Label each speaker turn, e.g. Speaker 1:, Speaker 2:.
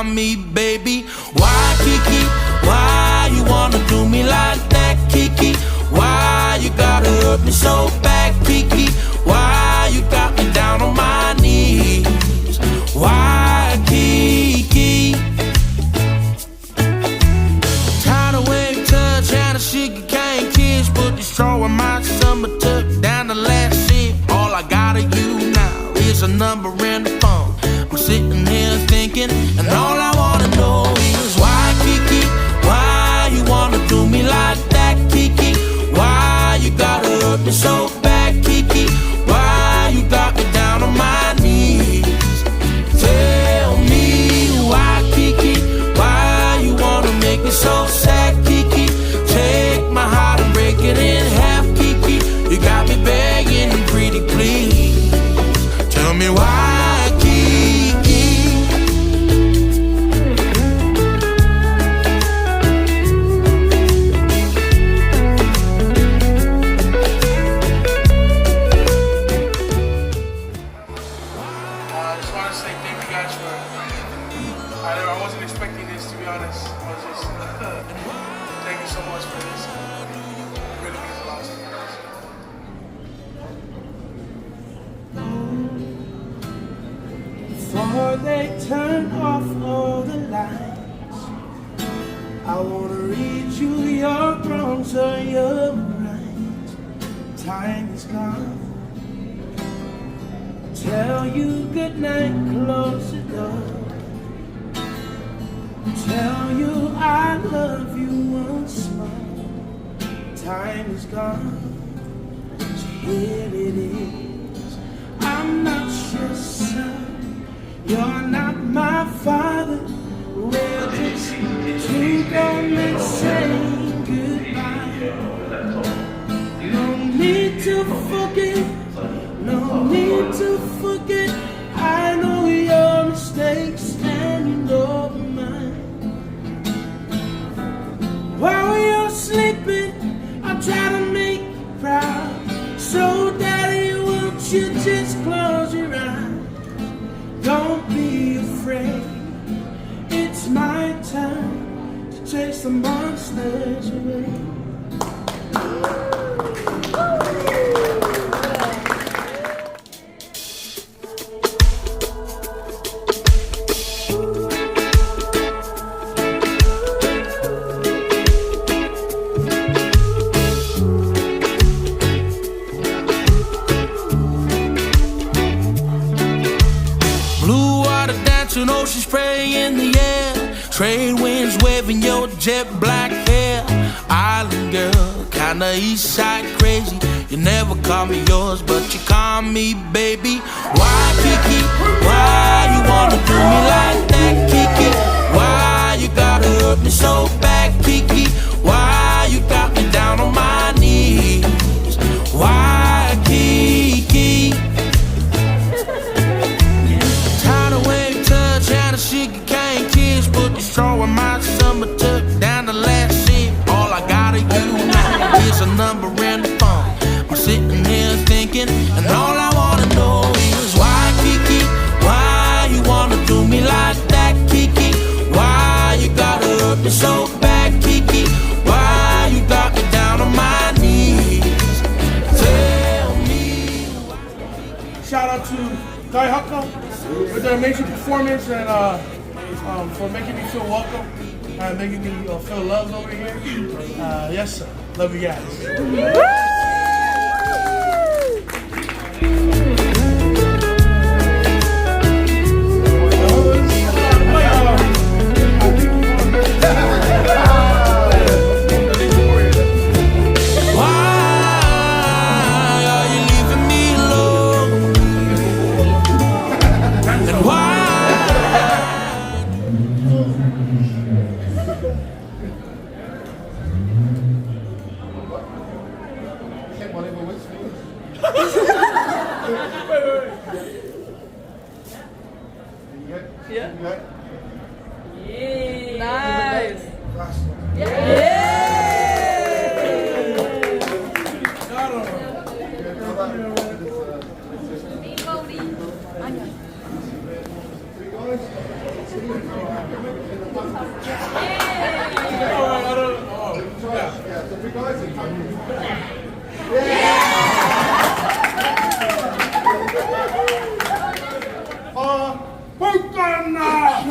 Speaker 1: call me baby. Why, Kiki? Why you wanna do me like that, Kiki? Why you gotta hurt me so bad, Kiki? Why you got me down on my knees? Why, Kiki? Tired of wave touch and a sugar cane kiss, put the straw in my summer took down the last sip. All I got of you now is a number in the phone. I'm sitting here thinking, and all I wanna know is why, Kiki? Why you wanna do me like that, Kiki? Why you gotta hurt me so bad, Kiki? Why you got me down on my knees? Tell me why, Kiki? Why you wanna make me so sad, Kiki? Take my heart and break it in half, Kiki. You got me begging and pretty please. Tell me why, Kiki?
Speaker 2: I just want to say thank you guys for. I wasn't expecting this, to be honest. I was just thank you so much for this. It really means a lot to me.
Speaker 3: Before they turn off all the lights, I wanna read you your wrongs or your rights. Time is gone. Tell you good night, close the door. Tell you I love you once more. Time is gone, so here it is. I'm not your son, you're not my father. We're just two grown men saying goodbye. No need to forget, no need to forget. I know your mistakes and you know mine. While you're sleeping, I try to make you proud. So daddy, won't you just close your eyes? Don't be afraid, it's my time to chase the monsters away.
Speaker 1: Ocean spray in the air, trade winds waving your jet black hair. Island girl, kinda east side crazy. You never call me yours, but you call me baby. Why, Kiki? Why you wanna do me like that, Kiki? Why you gotta hurt me so bad, Kiki? Why you got me down on my knees? Why, Kiki? And a sugar cane kiss, put the straw in my summer took down the last sip. All I got of you now is a number in the phone. I'm sitting here thinking, and all I wanna know is why, Kiki? Why you wanna do me like that, Kiki? Why you gotta hurt me so bad, Kiki? Why you got me down on my knees? Tell me.
Speaker 2: Shout out to Guy Hucko with their amazing performance and for making me feel welcome and making me feel loved over here. Yes, sir. Love you guys.
Speaker 4: Yeah. Nice.
Speaker 2: Yeah. Alright, I don't know. Put on now!